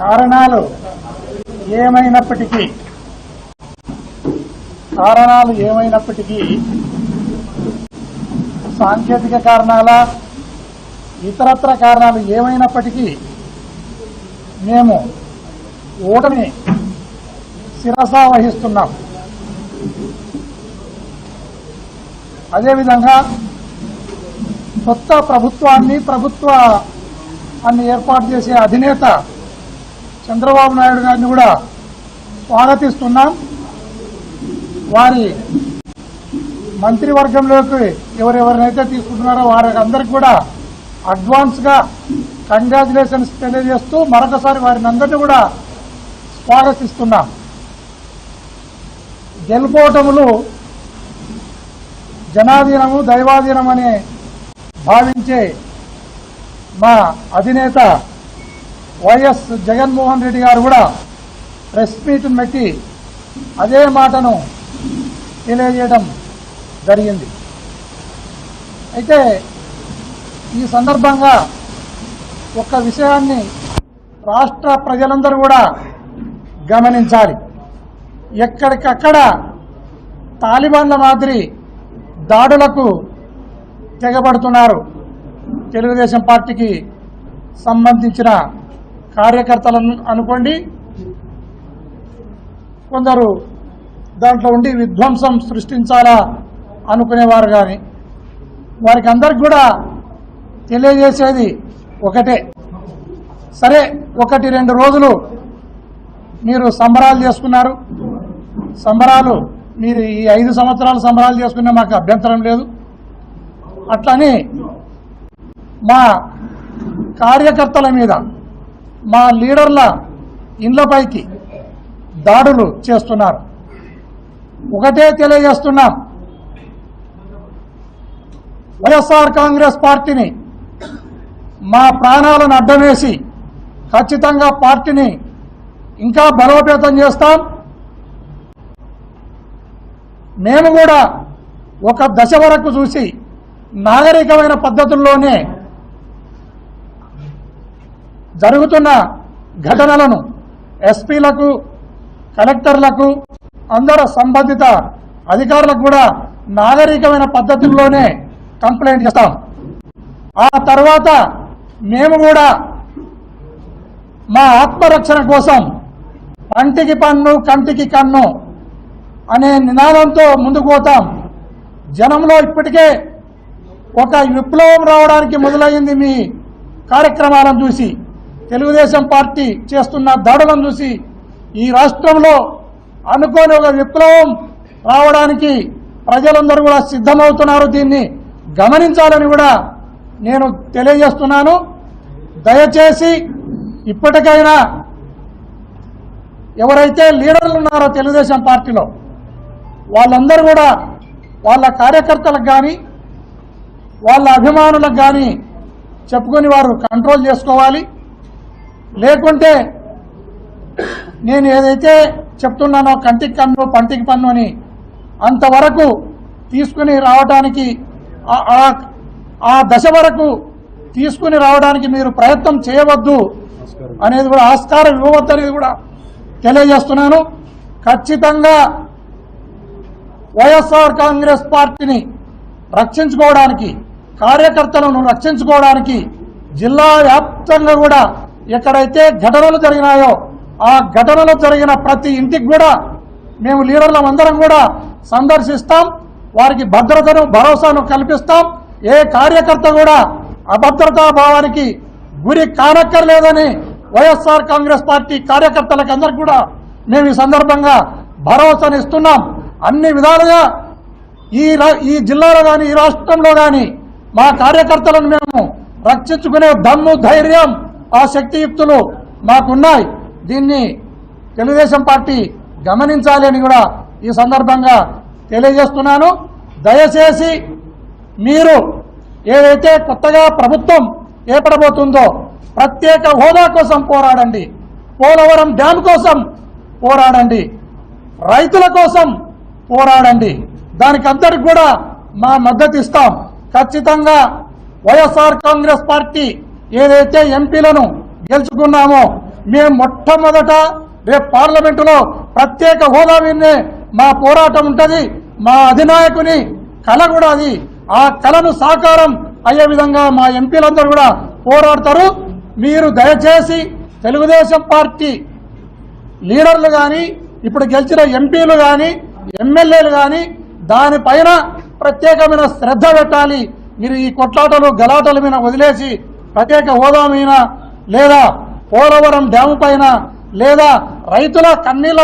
కారణాలు ఏమైనప్పటికీ సాంకేతిక కారణాల ఇతరత్ర కారణాలు ఏమైనప్పటికీ మేము ఓటమిని శిరసా వహిస్తున్నాం. అదేవిధంగా కొత్త ప్రభుత్వాన్ని ఏర్పాటు చేసే అధినేత చంద్రబాబు నాయుడు గారిని కూడా స్వాగతిస్తున్నాం. వారి మంత్రివర్గంలోకి ఎవరెవరినైతే తీసుకుంటున్నారో వారందరికీ కూడా అడ్వాన్స్గా కంగ్రాచులేషన్స్ తెలియజేస్తూ మరొకసారి వారిని అందరినీ కూడా స్వాగతిస్తున్నాం. గెలుపోటములు జనాధీనము దైవాధీనమని భావించే మా అధినేత వైఎస్ జగన్మోహన్ రెడ్డి గారు కూడా ప్రెస్ మీట్ను పెట్టి అదే మాటను తెలియజేయడం జరిగింది. అయితే ఈ సందర్భంగా ఒక విషయాన్ని రాష్ట్ర ప్రజలందరూ కూడా గమనించాలి. ఎక్కడికక్కడ తాలిబాన్ల మాదిరి దాడులకు తెగబడుతున్నారు. తెలుగుదేశం పార్టీకి సంబంధించిన కార్యకర్తలను అనుకోండి, కొందరు దాంట్లో ఉండి విధ్వంసం సృష్టించాలా అనుకునేవారు. కానీ వారికి అందరికి కూడా తెలియజేసేది ఒకటే, సరే 1-2 రోజులు మీరు సంబరాలు చేసుకున్నారు, సంబరాలు మీరు ఈ 5 సంవత్సరాలు సంబరాలు చేసుకునే మాకు అభ్యంతరం లేదు. అట్లని మా కార్యకర్తల మీద మా లీడర్ల ఇండ్లపైకి దాడులు చేస్తున్నారు. ఒకటే తెలియజేస్తున్నాం, వైఎస్ఆర్ కాంగ్రెస్ పార్టీని మా ప్రాణాలను అడ్డమేసి ఖచ్చితంగా పార్టీని ఇంకా బలోపేతం చేస్తాం. మేము కూడా ఒక దశ వరకు చూసి నాగరికమైన పద్ధతుల్లోనే జరుగుతున్న ఘటనలను ఎస్పీలకు, కలెక్టర్లకు, అందరూ సంబంధిత అధికారులకు కూడా నాగరికమైన పద్ధతుల్లోనే కంప్లైంట్ చేస్తాం. ఆ తర్వాత మేము కూడా మా ఆత్మరక్షణ కోసం పంటికి పన్ను కంటికి కన్ను అనే నినాదంతో ముందుకు పోతాం. జనంలో ఇప్పటికే ఒక విప్లవం రావడానికి మొదలైంది. మీ కార్యక్రమాలను చూసి, తెలుగుదేశం పార్టీ చేస్తున్న దాడులను చూసి ఈ రాష్ట్రంలో అనుకోని ఒక విప్లవం రావడానికి ప్రజలందరూ కూడా సిద్ధమవుతున్నారు. దీన్ని గమనించాలని కూడా నేను తెలియజేస్తున్నాను. దయచేసి ఇప్పటికైనా ఎవరైతే లీడర్లు ఉన్నారో తెలుగుదేశం పార్టీలో వాళ్ళందరూ కూడా వాళ్ళ కార్యకర్తలకు కానీ వాళ్ళ అభిమానులకు కానీ చెప్పుకొని వారు కంట్రోల్ చేసుకోవాలి. లేకుంటే నేను ఏదైతే చెప్తున్నానో కంటికి కన్ను పంటికి పన్ను అని అంతవరకు తీసుకుని రావడానికి ఆ దశ వరకు తీసుకుని రావడానికి మీరు ప్రయత్నం చేయవద్దు అనేది కూడా, ఆస్కారం ఇవ్వవద్దు అనేది కూడా తెలియజేస్తున్నాను. ఖచ్చితంగా వైఎస్ఆర్ కాంగ్రెస్ పార్టీని రక్షించుకోవడానికి, కార్యకర్తలను రక్షించుకోవడానికి జిల్లా వ్యాప్తంగా కూడా ఎక్కడైతే ఘటనలు జరిగినాయో ఆ ఘటనలు జరిగిన ప్రతి ఇంటికి కూడా మేము లీడర్లం అందరం కూడా సందర్శిస్తాం. వారికి భద్రతను, భరోసాను కల్పిస్తాం. ఏ కార్యకర్త కూడా అభద్రతా భావానికి గురి కానక్కర్లేదని వైఎస్ఆర్ కాంగ్రెస్ పార్టీ కార్యకర్తలకు అందరికీ కూడా మేము ఈ సందర్భంగా భరోసానిస్తున్నాం. అన్ని విధాలుగా ఈ జిల్లాలో కానీ ఈ రాష్ట్రంలో కానీ మా కార్యకర్తలను మేము రక్షించుకునే దమ్ము, ధైర్యం, ఆ శక్తియుక్తులు మాకున్నాయి. దీన్ని తెలుగుదేశం పార్టీ గమనించాలి అని కూడా ఈ సందర్భంగా తెలియజేస్తున్నాను. దయచేసి మీరు ఏదైతే కొత్తగా ప్రభుత్వం ఏర్పడబోతుందో ప్రత్యేక హోదా కోసం పోరాడండి, పోలవరం డ్యామ్ కోసం పోరాడండి, రైతుల కోసం పోరాడండి. దానికి అందరికి కూడా మా మద్దతు ఇస్తాం. ఖచ్చితంగా వైఎస్ఆర్ కాంగ్రెస్ పార్టీ ఏదైతే ఎంపీలను గెలుచుకున్నామో మేము మొట్టమొదట రేపు పార్లమెంటులో ప్రత్యేక హోదా మీదనే మా పోరాటం ఉంటుంది. మా అధినాయకుని కళ కూడా అది. ఆ కళను సాకారం అయ్యే విధంగా మా ఎంపీలందరూ కూడా పోరాడతారు. మీరు దయచేసి తెలుగుదేశం పార్టీ లీడర్లు కానీ ఇప్పుడు గెలిచిన ఎంపీలు కానీ ఎమ్మెల్యేలు కానీ దానిపైన ప్రత్యేకమైన శ్రద్ధ పెట్టాలి. మీరు ఈ కొట్లాటలు గలాటల మీద వదిలేసి ప్రత్యేక హోదా మీద లేదా పోలవరం డ్యాము పైన లేదా రైతుల కన్నీళ్ల